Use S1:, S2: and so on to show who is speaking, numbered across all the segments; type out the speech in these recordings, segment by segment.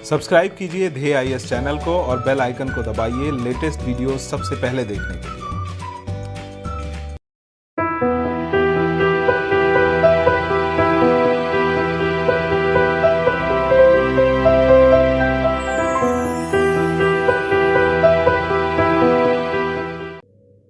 S1: Subscribe कीजिए ध्येय IAS channel को और बेल आइकन को दबाइए लेटेस्ट वीडियो सबसे पहले देखने के लिए।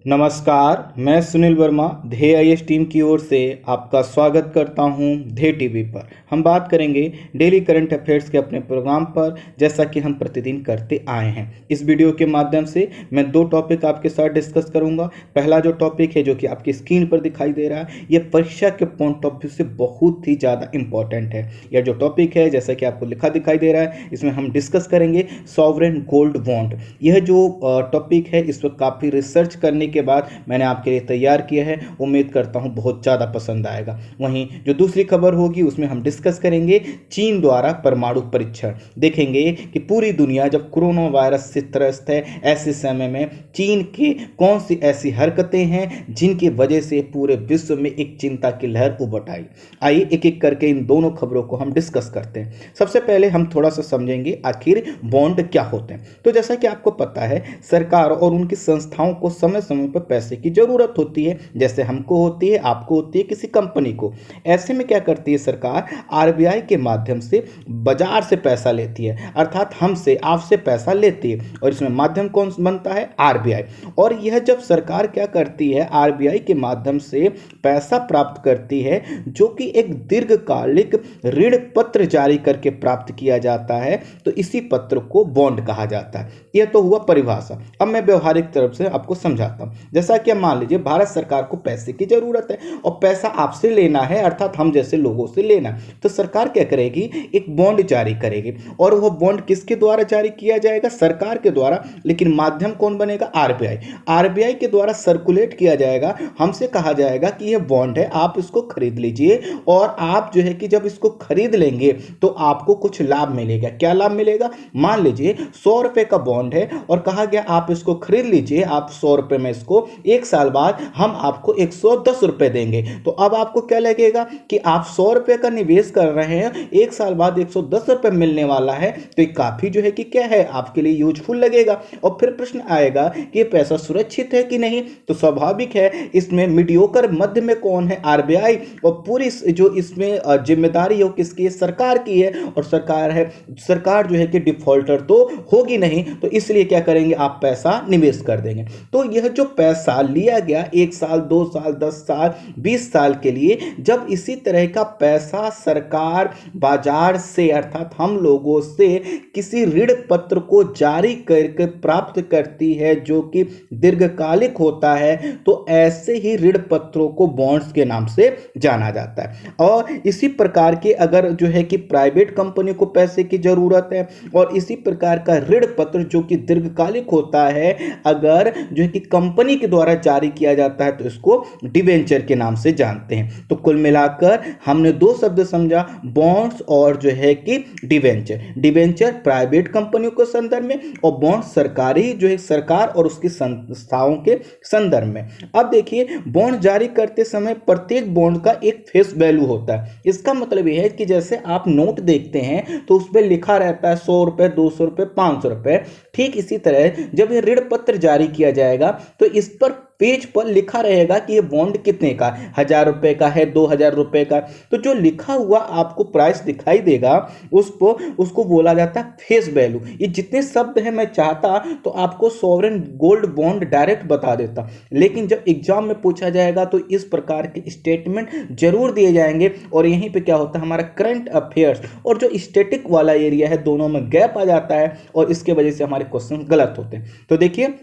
S2: नमस्कार, मैं सुनील वर्मा ध्येय आईएएस टीम की ओर से आपका स्वागत करता हूं ध्येय टीवी पर। हम बात करेंगे डेली करंट अफेयर्स के अपने प्रोग्राम पर, जैसा कि हम प्रतिदिन करते आए हैं। इस वीडियो के माध्यम से मैं दो टॉपिक आपके साथ डिस्कस करूंगा। पहला जो टॉपिक है, जो कि आपकी स्क्रीन पर दिखाई दे रहा है, ये परीक्षा के पॉइंट ऑफ व्यू से बहुत ही ज़्यादा इंपॉर्टेंट है। यह जो टॉपिक है, जैसा कि आपको लिखा दिखाई दे रहा है, इसमें हम डिस्कस करेंगे सॉवरेन गोल्ड बॉन्ड। यह जो टॉपिक है, इस पर काफ़ी रिसर्च करने के बाद मैंने आपके लिए तैयार किया है। उम्मीद करता हूं बहुत ज़्यादा पसंद आएगा। वहीं जो दूसरी खबर होगी, उसमें हम डिस्कस करेंगे चीन द्वारा परमाणु परीक्षण। देखेंगे कि पूरी दुनिया जब कोरोना वायरस से त्रस्त है, ऐसे समय में चीन की कौन सी ऐसी हरकतें हैं जिनकी वजह से पूरे विश्व में एक चिंता की लहर उभर आई। आइए एक एक करके इन दोनों खबरों को हम डिस्कस करते हैं। सबसे पहले हम थोड़ा सा समझेंगे आखिर बॉन्ड क्या होते हैं। तो जैसा कि आपको पता है, सरकार और उनकी संस्थाओं को समय समय पर पैसे की जरूरत होती है, जैसे हमको होती है, आपको होती है, किसी कंपनी को। ऐसे में क्या करती है सरकार? आरबीआई के माध्यम से बाजार से पैसा लेती है, अर्थात हमसे आपसे पैसा लेती है, और इसमें माध्यम कौन बनता है? आरबीआई। और यह जब सरकार क्या करती है, आरबीआई के माध्यम से पैसा प्राप्त करती है, जो कि एक दीर्घकालिक ऋण पत्र जारी करके प्राप्त किया जाता है, तो इसी पत्र को बॉन्ड कहा जाता है। यह तो हुआ परिभाषा। अब मैं व्यवहारिक तरफ से आपको समझाता हूं। जैसा कि मान लीजिए भारत सरकार को पैसे की जरूरत है और पैसा आपसे लेना है, अर्थात हम जैसे लोगों से लेना, तो सरकार क्या करेगी? एक बॉन्ड जारी करेगी। और वह बॉन्ड किसके द्वारा जारी किया जाएगा? सरकार के द्वारा। लेकिन माध्यम कौन बनेगा? आरबीआई। आरबीआई के द्वारा सर्कुलेट किया जाएगा। हमसे कहा जाएगा कि यह बॉन्ड है, आप इसको खरीद लीजिए, और आप जो है कि जब इसको खरीद लेंगे तो आपको कुछ लाभ मिलेगा। क्या लाभ मिलेगा? मान लीजिए 100 रुपए का बॉन्ड है और कहा गया आप इसको खरीद लीजिए, आप 100 रुपए में इसको, एक साल बाद हम आपको 110 रुपए देंगे। तो अब आपको क्या लगेगा कि आप 100 रुपए का निवेश कर रहे हैं, एक साल बाद 110 रुपए मिलने वाला है, तो ये काफी जो है कि क्या है, आपके लिए यूजफुल लगेगा। और फिर प्रश्न आएगा कि ये पैसा सुरक्षित है कि नहीं? तो स्वाभाविक है, इसमें मीडियोकर मध्य में कौन है? आरबीआई। और पूरी जो इसमें जिम्मेदारी हो किसकी है? सरकार की है। और सरकार है, सरकार जो है कि डिफॉल्टर तो होगी नहीं, तो इसलिए क्या करेंगे? आप पैसा निवेश कर देंगे। तो यह जो पैसा लिया गया 1 साल, 2 साल, 10 साल, 20 साल के लिए, जब इसी तरह का पैसा सरकार बाजार से, अर्थात हम लोगों से किसी ऋण पत्र को जारी करके प्राप्त करती है, जो कि दीर्घकालिक होता है, तो ऐसे ही ऋण पत्रों को बॉन्ड्स के नाम से जाना जाता है। और इसी प्रकार के अगर जो है कि प्राइवेट कंपनी को पैसे की जरूरत है, और इसी प्रकार का ऋण पत्र जो कि दीर्घकालिक होता है, अगर जो है कि कंपनी के द्वारा जारी किया जाता है, तो इसको डिवेंचर के नाम से जानते हैं। तो कुल मिलाकर हमने दो शब्द समझा, बॉन्ड्स और जो है कि डिवेंचर। डिवेंचर प्राइवेट कंपनियों के संदर्भ में, और बॉन्ड सरकारी जो है सरकार और उसकी संस्थाओं के संदर्भ में। अब देखिए, बॉन्ड जारी करते समय प्रत्येक बॉन्ड का एक फेस वैल्यू होता है। इसका मतलब यह है कि जैसे आप नोट देखते हैं तो उस पर लिखा रहता है 100 रुपए, 200 रुपए, 500 रुपए। ठीक इसी तरह जब यह ऋण पत्र जारी किया जाएगा, तो इस पर पेज पर लिखा रहेगा कि ये बॉन्ड कितने का, 1000 रुपए का है, 2000 रुपए का। तो जो लिखा हुआ आपको प्राइस दिखाई देगा, उसको बोला जाता है फेस वैल्यू। ये जितने शब्द हैं, मैं चाहता तो आपको सॉवरेन गोल्ड बॉन्ड डायरेक्ट बता देता, लेकिन जब एग्जाम में पूछा जाएगा तो इस प्रकार के स्टेटमेंट जरूर दिए जाएंगे। और यहीं पे क्या होता है, हमारा करंट अफेयर्स और जो स्टैटिक वाला एरिया है, दोनों में गैप आ जाता है, और इसके वजह से हमारे क्वेश्चन गलत होते हैं। तो देखिए,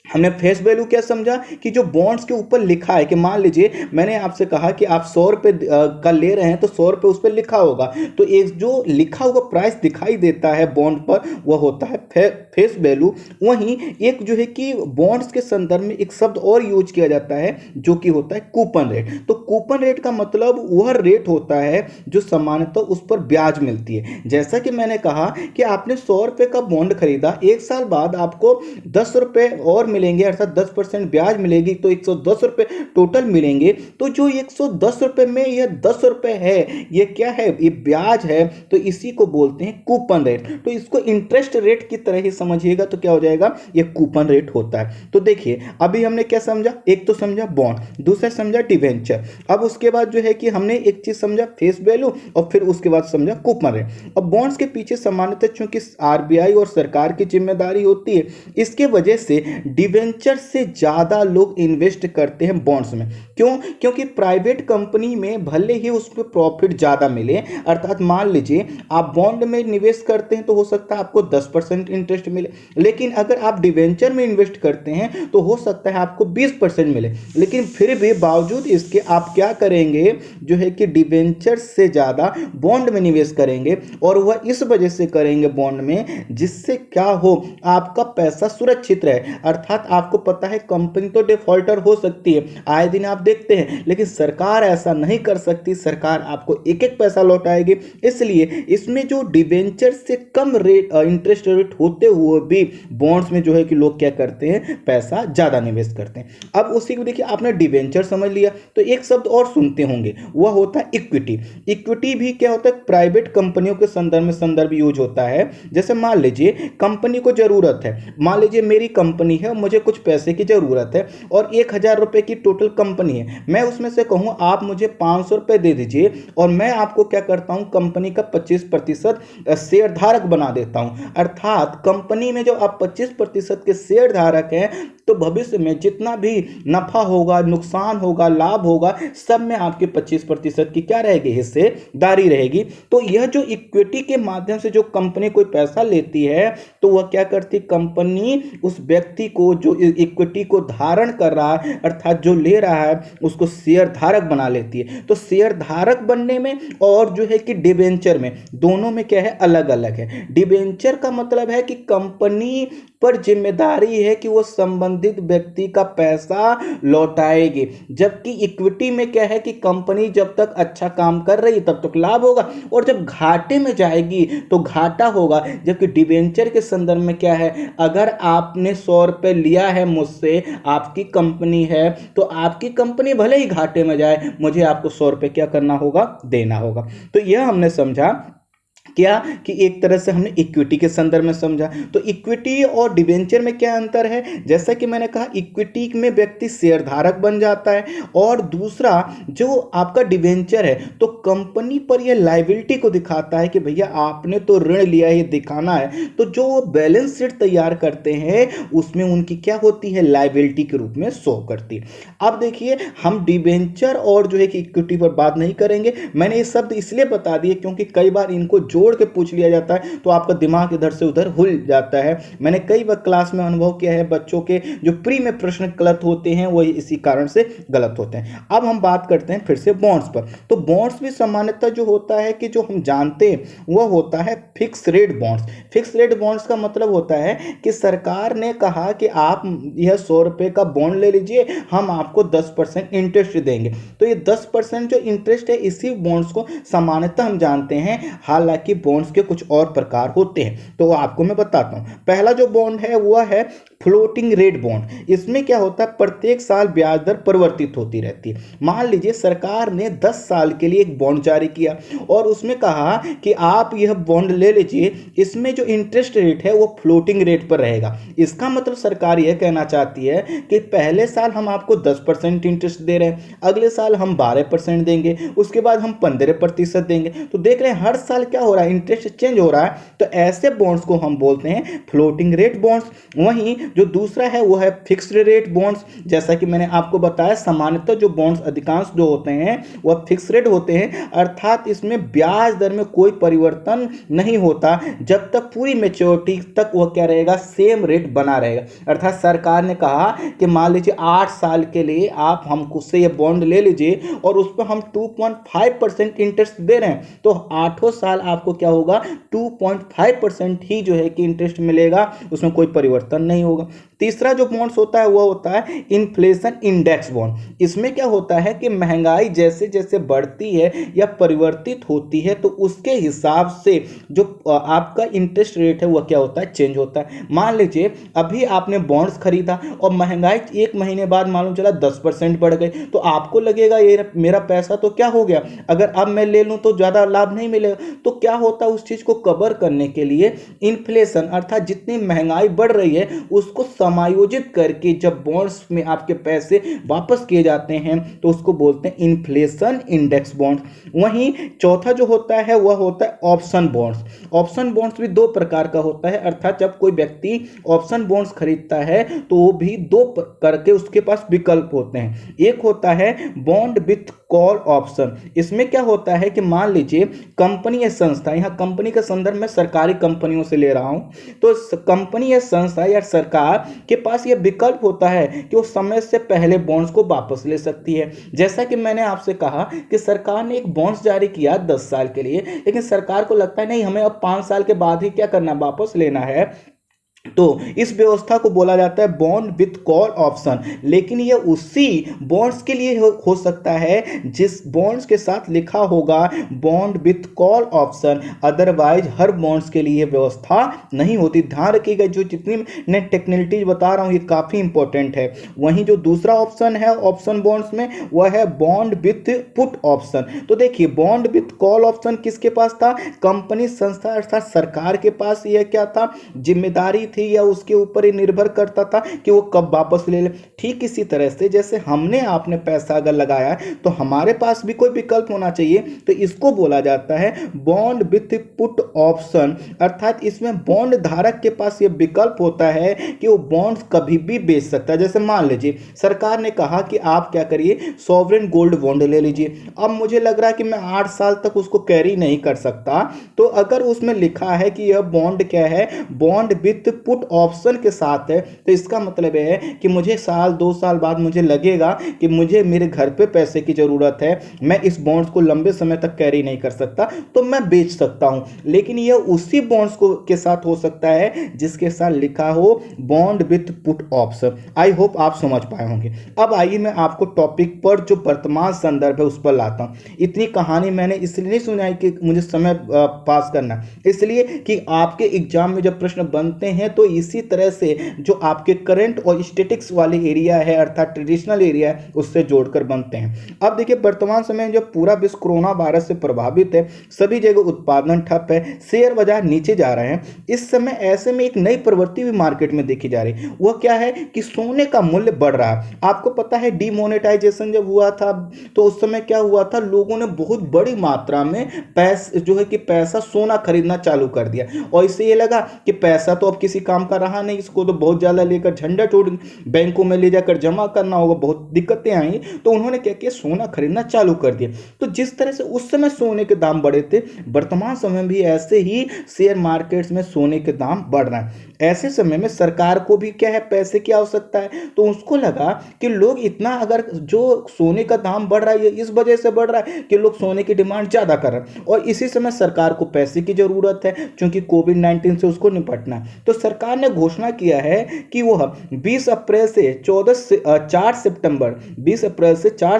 S2: हमने फेस वैल्यू क्या समझा कि जो बॉन्ड्स के ऊपर लिखा है, कि मान लीजिए मैंने आपसे कहा कि आप 100 रुपए का ले रहे हैं, तो 100 रुपए उस पर लिखा होगा, तो एक जो लिखा हुआ प्राइस दिखाई देता है बॉन्ड पर, वह होता है फेस वैल्यू। वहीं एक जो है कि बॉन्ड्स के संदर्भ में एक शब्द और यूज किया जाता है, जो कि होता है कूपन रेट। तो कूपन रेट का मतलब वह रेट होता है जो सामान्यतः उस पर ब्याज मिलती है। जैसा कि मैंने कहा कि आपने 100 रुपए का बॉन्ड खरीदा, एक साल बाद आपको 10 रुपए और मिलेंगे अर्थात 10% ब्याज मिलेगी तो 110 रुपये टोटल मिलेंगे। तो जो 110 रुपये में यह 10 रुपये है, ये क्या है, ये ब्याज है, तो इसी को बोलते हैं कूपन रेट। तो इसको इंटरेस्ट रेट की तरह ही समझिएगा तो क्या हो जाएगा, ये कूपन रेट होता है। तो देखिए अभी हमने क्या समझा, एक तो समझा बॉन्ड, दूसरा समझा डिवेंचर, अब उसके बाद जो है कि हमने एक चीज समझा फेस वैल्यू और फिर उसके बाद समझा कूपन रेट। अब बॉन्ड्स के पीछे सामान्यतः चूंकि आरबीआई और सरकार की जिम्मेदारी होती है, इसके वजह से डिवेंचर से ज्यादा लोग इन्वेस्ट करते हैं बॉन्ड्स में। क्यों? क्योंकि प्राइवेट कंपनी में भले ही उसमें प्रॉफिट ज्यादा मिले, अर्थात मान लीजिए आप बॉन्ड में निवेश करते हैं तो हो सकता है आपको 10% इंटरेस्ट मिले, लेकिन अगर आप डिवेंचर में इन्वेस्ट करते हैं तो हो सकता है आपको 20% मिले। लेकिन फिर भी बावजूद इसके आप क्या करेंगे, जो है कि डिवेंचर से ज्यादा बॉन्ड में निवेश करेंगे, और वह इस वजह से करेंगे बॉन्ड में जिससे क्या हो, आपका पैसा सुरक्षित रहे। अर्थात आपको पता है कंपनी तो डिफॉल्टर हो सकती है, आए दिन आप देखते हैं, लेकिन सरकार ऐसा नहीं कर सकती, सरकार आपको एक एक पैसा लौटाएगी। इसलिए इसमें जो डिवेंचर से कम रेट इंटरेस्ट रेट होते हुए भी बॉन्ड्स में जो है कि लोग क्या करते हैं, पैसा ज्यादा निवेश करते हैं। अब उसी को देखिए, आपने डिवेंचर समझ लिया तो एक शब्द और सुनते होंगे, वह होता है इक्विटी। इक्विटी भी क्या होता है, प्राइवेट कंपनियों के संदर्भ यूज होता है। जैसे मान लीजिए कंपनी को जरूरत है, मान लीजिए मेरी कंपनी है, मुझे कुछ पैसे की जरूरत है और 1000 रुपए की टोटल कंपनी है, मैं उसमें से कहूं आप मुझे 500 रुपए दे दीजिए और मैं आपको क्या करता हूं, कंपनी का 25% शेयर धारक बना देता हूं। अर्थात कंपनी में जो आप 25% के शेयर धारक हैं तो भविष्य में जितना भी नफा होगा, नुकसान होगा, लाभ होगा, सब में आपके 25% की क्या रहेगी, हिस्सेदारी रहेगी। तो यह जो इक्विटी के माध्यम से जो कंपनी कोई पैसा लेती है तो वह क्या करती, कंपनी उस व्यक्ति को जो इक्विटी को धारण कर रहा है अर्थात जो ले रहा है उसको शेयर धारक बना लेती है। तो शेयर धारक बनने में और जो है कि डिबेंचर में, दोनों में क्या है, अलग अलग है। डिबेंचर का मतलब है कि कंपनी पर जिम्मेदारी है कि वो संबंधित व्यक्ति का पैसा लौटाएगी, जबकि इक्विटी में क्या है कि कंपनी जब तक अच्छा काम कर रही तब तक लाभ होगा और जब घाटे में जाएगी तो घाटा होगा। जबकि डिबेंचर के संदर्भ में क्या है, अगर आपने 100 रुपये लिया है मुझसे, आपकी कंपनी है, तो आपकी कंपनी भले ही घाटे में जाए, मुझे आपको 100 रुपये क्या करना होगा, देना होगा। तो यह हमने समझा क्या कि एक तरह से हमने इक्विटी के संदर्भ में समझा। तो इक्विटी और डिबेंचर में क्या अंतर है, जैसा कि मैंने कहा इक्विटी में व्यक्ति शेयर धारक बन जाता है और दूसरा जो आपका डिबेंचर है तो कंपनी पर यह लायबिलिटी को दिखाता है कि भैया आपने तो ऋण लिया है, ये दिखाना है। तो जो बैलेंस शीट तैयार करते हैं उसमें उनकी क्या होती है, लायबिलिटी के रूप में शो करती है। अब देखिए हम डिबेंचर और जो है कि इक्विटी पर बात नहीं करेंगे, मैंने ये शब्द इसलिए बता दिए क्योंकि कई बार इनको जोड़ के पूछ लिया जाता है तो आपका दिमाग इधर से उधर हिल जाता है। मैंने कई बार क्लास में अनुभव किया है, बच्चों के जो प्री में प्रश्न गलत होते हैं वो इसी कारण से गलत होते हैं। अब हम बात करते हैं फिर से बॉन्ड्स पर। तो बॉन्ड्स भी सामान्यतः जो होता है कि जो हम जानते हैं वह होता है fix rate bonds. Fix rate bonds का मतलब होता है कि सरकार ने कहा कि आप यह 100 रुपए का बॉन्ड ले लीजिए, हम आपको 10% इंटरेस्ट देंगे। तो ये 10% जो इंटरेस्ट है इसी बॉन्ड्स को सामान्यतः हम जानते हैं। हालांकि बॉन्ड्स के कुछ और प्रकार होते हैं तो आपको मैं बताता हूं। पहला जो बॉन्ड है वह है फ्लोटिंग रेट बॉन्ड। इसमें क्या होता है, प्रत्येक साल ब्याज दर परिवर्तित होती रहती है। मान लीजिए सरकार ने 10 साल के लिए एक बॉन्ड जारी किया और उसमें कहा कि आप यह बॉन्ड ले लीजिए, इसमें जो इंटरेस्ट रेट है वो फ्लोटिंग रेट पर रहेगा। इसका मतलब सरकार यह कहना चाहती है कि पहले साल हम आपको 10% इंटरेस्ट दे रहे हैं, अगले साल हम 12% देंगे, उसके बाद हम 15% देंगे। तो देख रहे हैं हर साल क्या हो रहा है, इंटरेस्ट चेंज हो रहा है। तो ऐसे बॉन्ड्स को हम बोलते हैं फ्लोटिंग रेट बॉन्ड्स। वहीं जो दूसरा है वो है फिक्स्ड रेट बॉन्ड्स। जैसा कि मैंने आपको बताया सामान्यतः जो बॉन्ड्स अधिकांश जो होते हैं वह फिक्स रेट होते हैं, अर्थात इसमें ब्याज दर में कोई परिवर्तन नहीं होता जब तक पूरी मैच्योरिटी तक वह क्या रहेगा, सेम रेट बना रहेगा। अर्थात सरकार ने कहा कि मान लीजिए 8 साल के लिए आप हमको से ये बॉन्ड ले लीजिए और उस पर हम 2.5% इंटरेस्ट दे रहे हैं, तो 8 साल आपको क्या होगा, 2.5% ही जो है कि इंटरेस्ट मिलेगा, उसमें कोई परिवर्तन नहीं होगा। तीसरा जो बॉन्ड्स होता है वो होता है इन्फ्लेशन इंडेक्स बॉन्ड। इसमें क्या होता है कि महंगाई जैसे जैसे बढ़ती है या परिवर्तित होती है तो उसके हिसाब से जो आपका इंटरेस्ट रेट है वह क्या होता है, चेंज होता है। मान लीजिए अभी आपने बॉन्ड्स खरीदा और महंगाई एक महीने बाद मालूम चला 10% बढ़ गई, तो आपको लगेगा ये मेरा पैसा तो क्या हो गया, अगर अब मैं ले लूं तो ज़्यादा लाभ नहीं मिलेगा। तो क्या होता है, उस चीज़ को कवर करने के लिए इन्फ्लेशन अर्थात जितनी महंगाई बढ़ रही है उसको समायोजित करके जब बॉन्ड्स में आपके पैसे वापस किए जाते हैं तो उसको बोलते हैं इन्फ्लेशन इंडेक्स बॉन्ड। वहीं चौथा जो होता है वह होता है ऑप्शन बॉन्ड्स। ऑप्शन बॉन्ड्स भी दो प्रकार का होता है, अर्थात जब कोई व्यक्ति ऑप्शन बॉन्ड्स खरीदता है तो वो भी दो करके उसके पास विकल्प होते हैं। एक होता है बॉन्ड विथ कॉल ऑप्शन। इसमें क्या होता है कि मान लीजिए कंपनी या संस्था, यहाँ कंपनी का संदर्भ में सरकारी कंपनियों से ले रहा हूं, तो कंपनी या संस्था या सरकार के पास यह विकल्प होता है कि वो समय से पहले बॉन्ड्स को वापस ले सकती है। जैसा कि मैंने आपसे कहा कि सरकार ने एक बॉन्ड्स जारी किया 10 साल के लिए, लेकिन सरकार को लगता है नहीं हमें अब 5 साल के बाद ही क्या करना, वापस लेना है, तो इस व्यवस्था को बोला जाता है बॉन्ड विथ कॉल ऑप्शन। लेकिन ये उसी बॉन्ड्स के लिए हो सकता है जिस बॉन्ड्स के साथ लिखा होगा bond with call option, otherwise her bonds के लिए व्यवस्था नहीं होती। ध्यान रखिएगा, जो जितनी मैं टेक्निकलिटीज बता रहा हूं ये काफी इंपॉर्टेंट है। वहीं जो दूसरा ऑप्शन है ऑप्शन बॉन्ड्स में वह है बॉन्ड विथ पुट ऑप्शन। तो देखिए बॉन्ड विथ कॉल ऑप्शन किसके पास था, कंपनी संस्था अर्थात सरकार के पास यह क्या था, जिम्मेदारी थी या उसके ऊपर ही निर्भर करता था कि वो कब वापस ले ले। ठीक इसी तरह से जैसे हमने आपने पैसा अगर लगाया है तो हमारे पास भी कोई विकल्प होना चाहिए, तो इसको बोला जाता है बॉन्ड विथ पुट ऑप्शन। अर्थात इसमें बॉन्ड धारक के पास ये विकल्प होता है कि वो बॉन्ड्स कभी भी बेच सकता है। जैसे मान लीजिए सरकार ने कहा कि आप क्या करिए, सॉवरेन गोल्ड बॉन्ड ले लीजिए। अब मुझे लग रहा है कि मैं 8 साल तक उसको कैरी नहीं कर सकता, तो अगर उसमें लिखा है कि यह बॉन्ड क्या है, बॉन्ड विथ पुट ऑप्शन के साथ है, तो इसका मतलब है कि मुझे साल 2 साल बाद मुझे लगेगा कि मुझे मेरे घर पे पैसे की जरूरत है, मैं इस बॉन्ड्स को लंबे समय तक कैरी नहीं कर सकता, तो मैं बेच सकता हूं। लेकिन यह उसी बॉन्ड्स को के साथ हो सकता है जिसके साथ लिखा हो bond with put option. I hope आप समझ पाए होंगे। अब आइए मैं आपको टॉपिक पर जो वर्तमान संदर्भ है उस पर लाता हूं। इतनी कहानी मैंने इसलिए नहीं सुनाई कि मुझे समय पास करना, इसलिए कि आपके एग्जाम में जब प्रश्न बनते हैं तो इसी तरह से जो आपके करंट और स्टैटिक्स वाले एरिया है अर्थात ट्रेडिशनल एरिया है उससे जोड़कर बनते हैं। अब देखिए वर्तमान समय में जब पूरा विश्व कोरोना वायरस से प्रभावित है, सभी जगह उत्पादन ठप है, शेयर बाजार नीचे जा रहे हैं, इस समय ऐसे में एक नई प्रवृत्ति भी मार्केट में देखी जा रही है। वह क्या है कि सोने का मूल्य बढ़ रहा है। आपको पता है डिमोनेटाइजेशन जब हुआ था तो उस समय क्या हुआ था, लोगों ने बहुत बड़ी मात्रा में पैसा सोना खरीदना चालू कर दिया और इससे ये लगा कि पैसा तो अब किसी काम का रहा नहीं, इसको तो बहुत ज़्यादा लेकर झंझट उड़ बैंकों में ले जाकर जमा करना होगा, बहुत दिक्कतें आई, तो उन्होंने क्या किया, सोना खरीदना चालू कर दिया। तो जिस तरह से उस समय सोने के दाम बढ़े थे, वर्तमान समय भी ऐसे ही शेयर मार्केट्स में सोने के दाम बढ़ रहे हैं। ऐसे समय में सरकार को भी क्या है, पैसे की आवश्यकता है, तो उसको लगा कि लोग इतना अगर जो सोने का दाम बढ़ रहा है ये इस वजह से बढ़ रहा है कि लोग सोने की डिमांड ज़्यादा कर रहे हैं और इसी समय सरकार को पैसे की ज़रूरत है क्योंकि कोविड-19 से उसको निपटना है। तो सरकार ने घोषणा किया है कि वह 20 अप्रैल से 4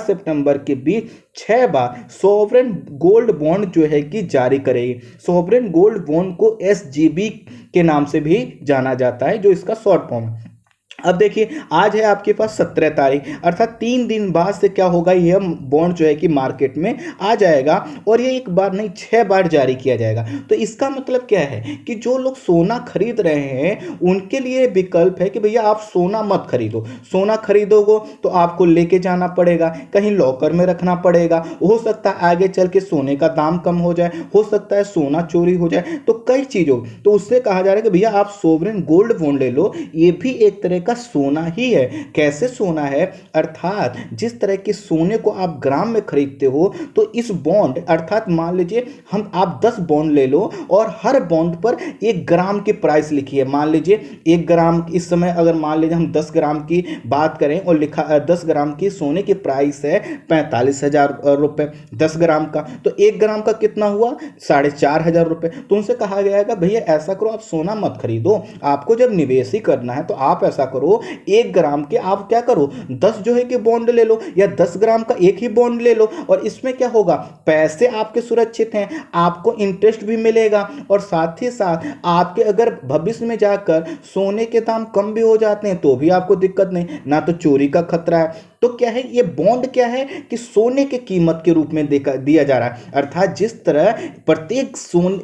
S2: सितंबर के बीच 6 बार सॉवरेन गोल्ड बॉन्ड जो है कि जारी करेगी। सॉवरेन गोल्ड बॉन्ड को SGB के नाम से भी जाना जाता है, जो इसका शॉर्ट फॉर्म है। अब देखिए आज है आपके पास 17 तारीख, अर्थात 3 दिन बाद से क्या होगा, यह बॉन्ड जो है कि मार्केट में आ जाएगा और ये एक बार नहीं 6 बार जारी किया जाएगा। तो इसका मतलब क्या है कि जो लोग सोना खरीद रहे हैं उनके लिए विकल्प है कि भैया आप सोना मत खरीदो, सोना खरीदोगे तो आपको लेके जाना पड़ेगा, कहीं लॉकर में रखना पड़ेगा, हो सकता है आगे चल के सोने का दाम कम हो जाए, हो सकता है सोना चोरी हो जाए, तो कई चीज़ों, तो उससे कहा जा रहा है कि भैया आप सोवरेन गोल्ड बॉन्ड ले लो। ये भी एक तरह का सोना ही है। कैसे सोना है, अर्थात जिस तरह के सोने को आप ग्राम में खरीदते हो तो इस बॉन्ड अर्थात मान लीजिए आप 10 बॉन्ड ले लो और हर बॉन्ड पर 1 ग्राम की प्राइस लिखी है। मान लीजिए 1 ग्राम इस समय अगर मान लीजिए हम 10 ग्राम की बात करें और लिखा 10 ग्राम की सोने की प्राइस है 45,000 रुपए 10 ग्राम का, तो 1 ग्राम का कितना हुआ 4,500 रुपए। तो उनसे कहा गया है कि भैया ऐसा करो आप सोना मत खरीदो, आपको जब निवेश ही करना है तो आप ऐसा करो, 1 ग्राम के आप क्या करो 10 जो है कि बॉन्ड ले लो, या 10 ग्राम का एक ही बॉन्ड ले लो। और इसमें क्या होगा, पैसे आपके सुरक्षित हैं, आपको इंटरेस्ट भी मिलेगा, और साथ ही साथ आपके अगर भविष्य में जाकर सोने के दाम कम भी हो जाते हैं तो भी आपको दिक्कत नहीं, ना तो चोरी का खतरा है। तो क्या है, ये बॉन्ड क्या है कि सोने के कीमत के रूप में दिया जा रहा है। अर्थात जिस तरह प्रत्येक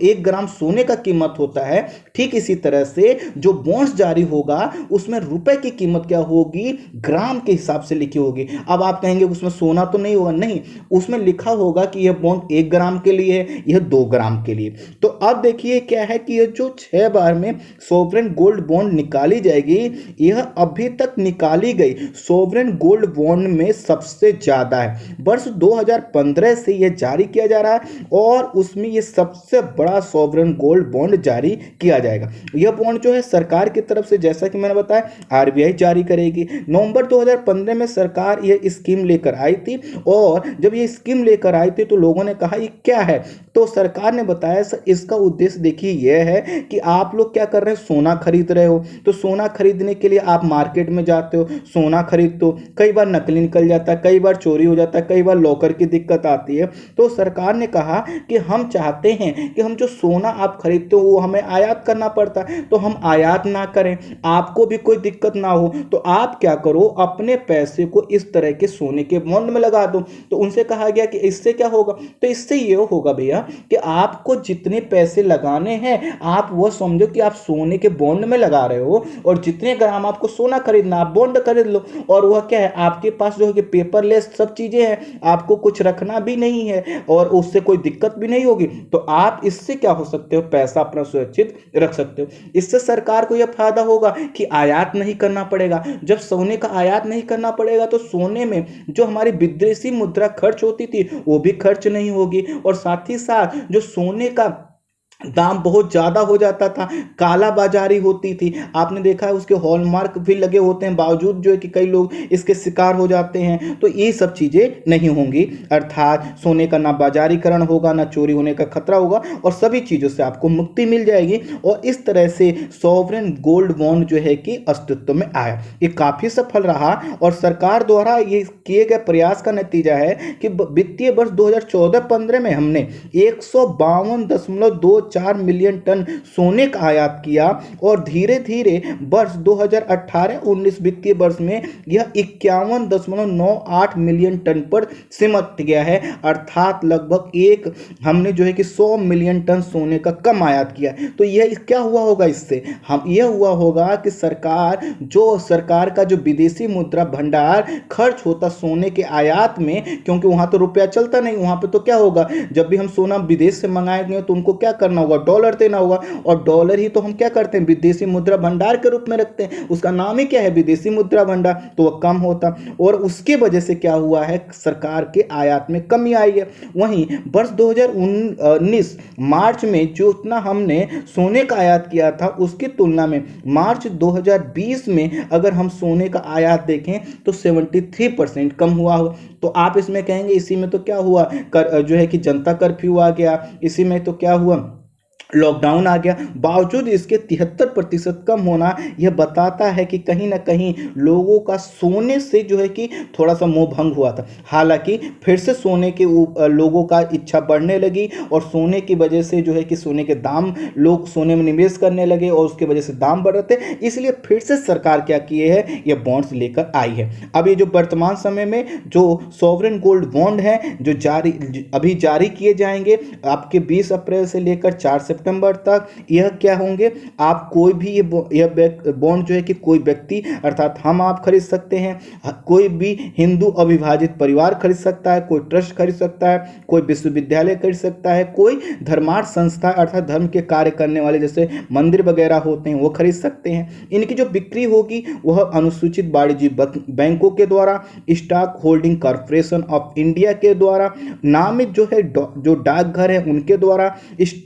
S2: 1 ग्राम सोने का कीमत होता है, ठीक इसी तरह से जो बॉन्ड्स जारी होगा उसमें रुपए की कीमत क्या होगी, ग्राम के हिसाब से लिखी होगी। अब आप कहेंगे उसमें सोना तो नहीं होगा, नहीं, उसमें लिखा होगा कि यह बॉन्ड 1 ग्राम के लिए है, यह 2 ग्राम के लिए। तो अब देखिए क्या है कि यह जो 6 बार में सोवरेन गोल्ड बॉन्ड निकाली जाएगी, यह अभी तक निकाली गई सोवरेन गोल्ड बॉन्ड में सबसे ज्यादा है। वर्ष 2015 से यह जारी किया जा रहा है और उसमें यह सबसे बड़ा सोवरेन गोल्ड बॉन्ड जारी किया जाएगा। यह बॉन्ड जो है सरकार की तरफ से, जैसा कि मैंने बताया, आरबीआई जारी करेगी। नवंबर 2015 में सरकार यह स्कीम लेकर आई थी, और जब ये स्कीम लेकर आई थी तो लोगों ने कहा ये क्या है, तो सरकार ने बताया सर इसका उद्देश्य देखिए यह है कि आप लोग क्या कर रहे हैं, सोना खरीद रहे हो, तो सोना खरीदने के लिए आप मार्केट में जाते हो, सोना खरीदते हो, कई बार नकली निकल जाता है, कई बार चोरी हो जाता है, कई बार लॉकर की दिक्कत आती है। तो सरकार ने कहा कि हम चाहते हैं कि हम जो सोना आप खरीदते हो वो हमें आयात करना पड़ता है, तो हम आयात ना करें, आपको भी कोई दिक्कत ना हो, तो आप क्या करो, अपने पैसे को इस तरह के सोने के बॉन्ड में लगा दो। तो उनसे कहा गया कि इससे क्या होगा, तो इससे ये होगा भैया कि आपको जितने पैसे लगाने हैं आप वो समझो कि आप सोने के बॉन्ड में लगा रहे हो, और जितने ग्राम आपको सोना खरीदना आप बॉन्ड खरीद लो, और वह क्या है आपके पास जो है कि पेपरलेस सब चीजें हैं, आपको कुछ रखना भी नहीं है और उससे कोई दिक्कत भी नहीं होगी। तो आप इससे क्या हो सकते हो, पैसा अपना सुरक्षित रख सकते हो। इससे सरकार को यह फायदा होगा कि आयात नहीं करना पड़ेगा। जब सोने का आयात नहीं करना पड़ेगा तो सोने में जो हमारी विदेशी मुद्रा खर्च होती थी वो भी खर्च नहीं होगी, और साथ ही साथ जो सोने का दाम बहुत ज्यादा हो जाता था, काला बाजारी होती थी, आपने देखा है उसके हॉलमार्क भी लगे होते हैं, बावजूद जो है कि कई लोग इसके शिकार हो जाते हैं। तो ये सब चीजें नहीं होंगी, अर्थात सोने का ना बाजारीकरण होगा, ना चोरी होने का खतरा होगा, और सभी चीजों से आपको मुक्ति मिल जाएगी। और इस तरह से सॉवरेन गोल्ड बॉन्ड जो है कि अस्तित्व में आया, ये काफी सफल रहा, और सरकार द्वारा ये किए गए प्रयास का नतीजा है कि वित्तीय वर्ष 2014-15 में हमने 152.24 मिलियन टन सोने का आयात किया, और धीरे धीरे वर्ष 2018-19 वित्तीय वर्ष में यह 51.98 मिलियन टन पर सिमट गया है। अर्थात लगभग हमने जो है कि 100 मिलियन टन सोने का कम आयात किया। तो यह क्या हुआ होगा, इससे यह हुआ होगा कि सरकार का जो विदेशी मुद्रा भंडार खर्च होता सोने के आयात में, क्योंकि वहां तो रुपया चलता नहीं, वहां पे तो क्या होगा, जब भी हम सोना विदेश से मंगाएंगे तो उनको क्या करना होगा, डॉलर देना होगा, और डॉलर ही तो हम क्या करते हैं, विदेशी मुद्रा भंडार के रूप में रखते हैं, उसका नाम ही क्या है, विदेशी मुद्रा भंडार, तो वह कम होता, और उसके वजह से क्या हुआ है, सरकार के आयात में कमी आई है। वहीं वर्ष 2019 मार्च में जो उतना हमने सोने का आयात किया था उसकी तुलना में मार्च 2020 में अगर हम सोने का आयात देखें तो 73% कम हुआ हो। तो आप इसमें कहेंगे इसी में तो क्या हुआ, जो है कि जनता कर्फ्यू आ गया, इसी में तो क्या हुआ, लॉकडाउन आ गया। बावजूद इसके 73% कम होना यह बताता है कि कहीं ना कहीं लोगों का सोने से जो है कि थोड़ा सा मोह भंग हुआ था। हालांकि फिर से सोने के लोगों का इच्छा बढ़ने लगी, और सोने की वजह से जो है कि सोने के दाम, लोग सोने में निवेश करने लगे और उसकी वजह से दाम बढ़ रहे थे, इसलिए फिर से सरकार क्या किए है, ये बॉन्ड्स लेकर आई है। अब ये जो वर्तमान समय में जो सॉवरेन गोल्ड बॉन्ड है जो अभी जारी किए जाएंगे आपके 20 अप्रैल से लेकर 4 सितंबर तक, यह क्या होंगे, आप कोई भी यह बॉन्ड जो है कि कोई व्यक्ति अर्थात हम आप खरीद सकते हैं, कोई भी हिंदू अविभाजित परिवार खरीद सकता है, कोई ट्रस्ट खरीद सकता है, कोई विश्वविद्यालय खरीद सकता है, कोई धर्मार्थ संस्था अर्थात धर्म के कार्य करने वाले जैसे मंदिर वगैरह होते हैं वो खरीद सकते हैं। इनकी जो बिक्री होगी वह अनुसूचित वाणिज्यिक बैंकों के द्वारा, stock holding corporation of India के द्वारा, नामित जो है जो डाकघर है उनके द्वारा,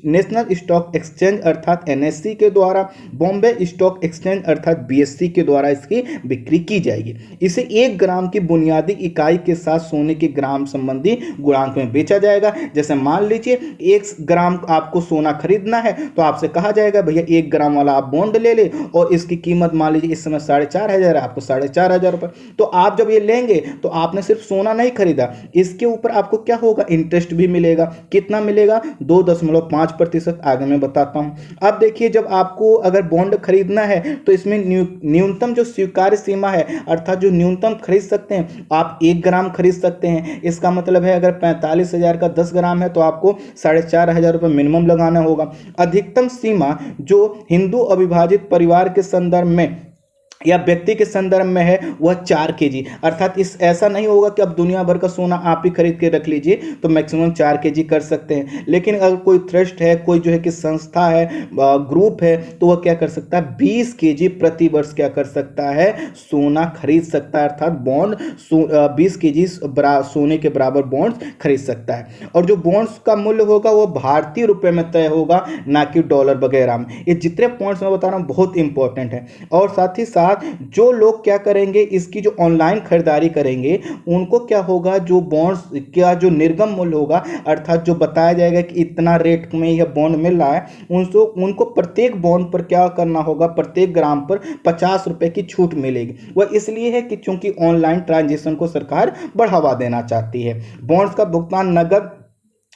S2: नेशनल स्टॉक एक्सचेंज अर्थात एनएससी के द्वारा, बॉम्बे स्टॉक एक्सचेंज अर्थात बीएससी के द्वारा इसकी बिक्री की जाएगी। इसे 1 ग्राम की बुनियादी इकाई के साथ सोने के ग्राम संबंधी गुणांक में बेचा जाएगा। जैसे मान लीजिए 1 ग्राम आपको सोना खरीदना है तो आपसे कहा जाएगा भैया 1 ग्राम वाला आप बॉन्ड ले ले और इसकी कीमत मान लीजिए इस समय 4,500 है, आपको 4,500 रुपये। तो आप जब ये लेंगे तो आपने सिर्फ सोना नहीं खरीदा, इसके ऊपर आपको क्या होगा, इंटरेस्ट भी मिलेगा। कितना मिलेगा, 2.5%। आगे मैं बताता हूं। अब देखिए जब आपको अगर बॉन्ड खरीदना है तो इसमें न्यूनतम जो स्वीकार्य सीमा है अर्थात जो न्यूनतम खरीद सकते हैं आप 1 ग्राम खरीद सकते हैं। इसका मतलब है अगर 45,000 का 10 ग्राम है तो आपको 4,500 रुपये मिनिमम लगाना होगा। अधिकतम सीमा जो हिंदू अविभाजित परिवार के संदर्भ में या व्यक्ति के संदर्भ में है वह 4 केजी, अर्थात इस ऐसा नहीं होगा कि अब दुनिया भर का सोना आप ही खरीद के रख लीजिए तो मैक्सिमम 4 केजी कर सकते हैं। लेकिन अगर कोई ट्रस्ट है, कोई जो है कि संस्था है, ग्रुप है, तो वह क्या कर सकता है, 20 केजी प्रति वर्ष क्या कर सकता है, सोना खरीद सकता है। अर्थात बॉन्ड 20 केजी सोने के बराबर बॉन्ड्स खरीद सकता है। और जो बॉन्ड्स का मूल्य होगा वो भारतीय रुपए में तय होगा, ना कि डॉलर वगैरह में। ये जितने पॉइंट्स मैं बता रहा हूँ बहुत इंपॉर्टेंट है। और साथ ही साथ जो लोग क्या करेंगे, इसकी जो ऑनलाइन खरीदारी करेंगे उनको क्या होगा, जो बॉन्ड्स का जो निर्गम मूल्य होगा अर्थात जो बताया जाएगा कि इतना रेट में यह बॉन्ड मिल रहा है, उनको प्रत्येक बॉन्ड पर क्या करना होगा, प्रत्येक ग्राम पर 50 रुपए की छूट मिलेगी। वह इसलिए है कि चूंकि ऑनलाइन ट्रांजेक्शन को सरकार बढ़ावा देना चाहती है। बॉन्ड्स का भुगतान नगद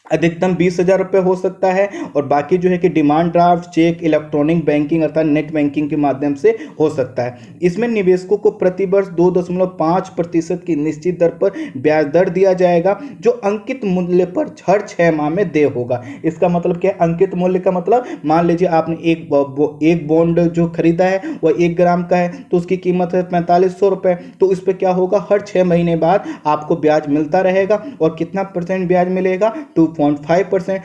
S2: अधिकतम 20,000 रुपये हो सकता है और बाकी जो है कि demand draft, cheque, electronic banking अर्थात नेट बैंकिंग के माध्यम से हो सकता है। इसमें निवेशकों को प्रति वर्ष 2.5% की निश्चित दर पर ब्याज दर दिया जाएगा जो अंकित मूल्य पर हर 6 माह में देय होगा। इसका मतलब क्या है, अंकित मूल्य का मतलब मान लीजिए आपने एक बॉन्ड जो खरीदा है वह 1 ग्राम का है तो उसकी कीमत है 4500 रुपये, तो इस पर क्या होगा, हर 6 महीने बाद आपको ब्याज मिलता रहेगा। और कितना परसेंट ब्याज मिलेगा, 2.5%।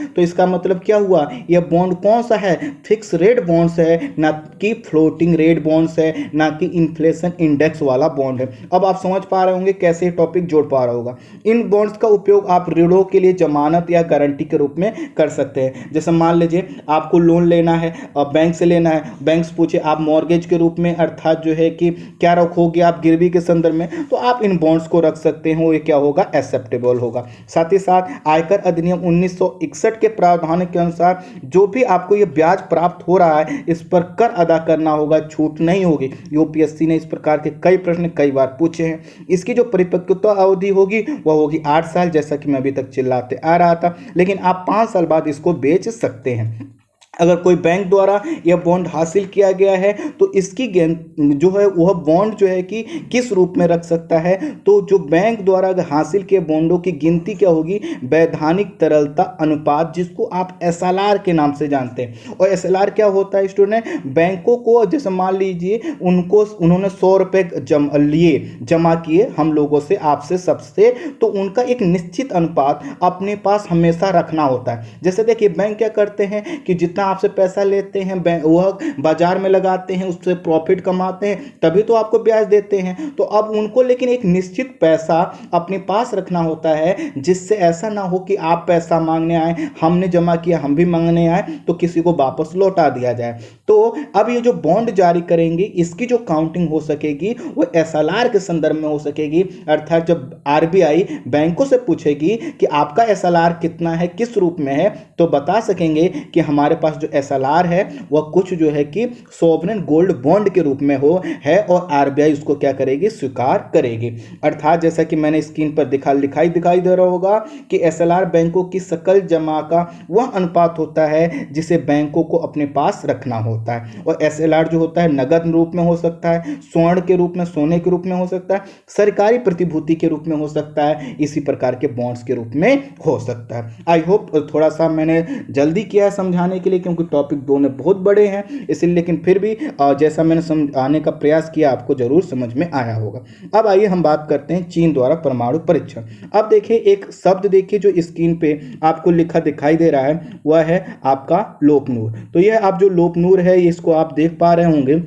S2: तो इसका मतलब क्या हुआ, यह बॉन्ड कौन सा है, फिक्स रेट बॉन्ड्स है, ना कि फ्लोटिंग रेट बॉन्ड्स है, ना कि इन्फ्लेशन इंडेक्स वाला बॉन्ड है। अब आप समझ पा रहे होंगे कैसे टॉपिक जोड़ पा रहा होगा। इन बॉन्ड्स का उपयोग आप ऋणों के लिए जमानत या गारंटी के रूप में कर सकते हैं। जैसे मान लीजिए आपको लोन लेना है और बैंक से लेना है, बैंक से पूछे आप मॉर्गेज के रूप में अर्थात जो है कि क्या रखोगे आप गिरवी के संदर्भ में, तो आप इन बॉन्ड्स को रख सकते हैं। ये क्या होगा, एक्सेप्टेबल होगा। साथ ही साथ आयकर अधिनियम 1961 के प्रावधान के अनुसार जो भी आपको ये ब्याज प्राप्त हो रहा है इस पर कर अदा करना होगा, छूट नहीं होगी। यूपीएससी ने इस प्रकार के कई प्रश्न कई बार पूछे हैं। इसकी जो परिपक्वता अवधि होगी वह होगी 8 साल, जैसा कि मैं अभी तक चिल्लाते आ रहा था, लेकिन आप 5 साल बाद इसको बेच सकते हैं। अगर कोई बैंक द्वारा यह बॉन्ड हासिल किया गया है तो इसकी जो है वह बॉन्ड जो है कि किस रूप में रख सकता है, तो जो बैंक द्वारा हासिल किए बॉन्डों की गिनती क्या होगी, वैधानिक तरलता अनुपात, जिसको आप एसएलआर के नाम से जानते हैं। और एसएलआर क्या होता है स्टूडेंट, बैंकों को जैसे मान लीजिए उन्होंने 100 रुपये जमा किए हम लोगों से, आपसे सबसे, तो उनका एक निश्चित अनुपात अपने पास हमेशा रखना होता है। जैसे देखिए बैंक क्या करते हैं कि जितना आपसे पैसा लेते हैं वह बाजार में लगाते हैं, उससे प्रॉफिट कमाते हैं, तभी तो आपको ब्याज देते हैं। तो अब उनको लेकिन एक निश्चित पैसा अपने पास रखना होता है, जिससे ऐसा ना हो कि आप पैसा मांगने आए, हमने जमा किया हम भी मांगने आए तो किसी को वापस लौटा दिया जाए। तो अब ये जो बॉन्ड जारी करेंगे इसकी जो काउंटिंग हो सकेगी वो एसएलआर के संदर्भ में हो सकेगी। अर्थात जब आरबीआई बैंकों से पूछेगी कि आपका एसएलआर कितना है, किस रूप में है, तो बता सकेंगे कि हमारे पास जो एसएलआर है वह कुछ जो है कि सॉवरेन गोल्ड बॉन्ड के रूप में है और आरबीआई उसको क्या करेगी, स्वीकार करेगी। अर्थात जैसा कि मैंने स्क्रीन पर दिखाई दे रहा होगा कि एसएलआर बैंकों की सकल जमा का वह अनुपात होता है जिसे बैंकों को अपने पास रखना होता है। और एसएलआर जो होता है नगद रूप में हो सकता है, स्वर्ण के रूप में, सोने के रूप में हो सकता है, सरकारी प्रतिभूति के रूप में हो सकता है, इसी प्रकार के बॉन्ड्स के रूप में हो सकता है। आई होप थोड़ा सा मैंने जल्दी किया है समझाने के लिए, क्योंकि टॉपिक दोनों बहुत बड़े हैं इसलिए, लेकिन फिर भी जैसा मैंने समझाने का प्रयास किया आपको जरूर समझ में आया होगा। अब आइए हम बात करते हैं चीन द्वारा परमाणु परीक्षण। अब देखिए एक शब्द देखिए जो स्क्रीन पे आपको लिखा दिखाई दे रहा है वह है आपका लोपनूर। तो यह आप जो लोपनूर है इसको आप देख पा रहे होंगे,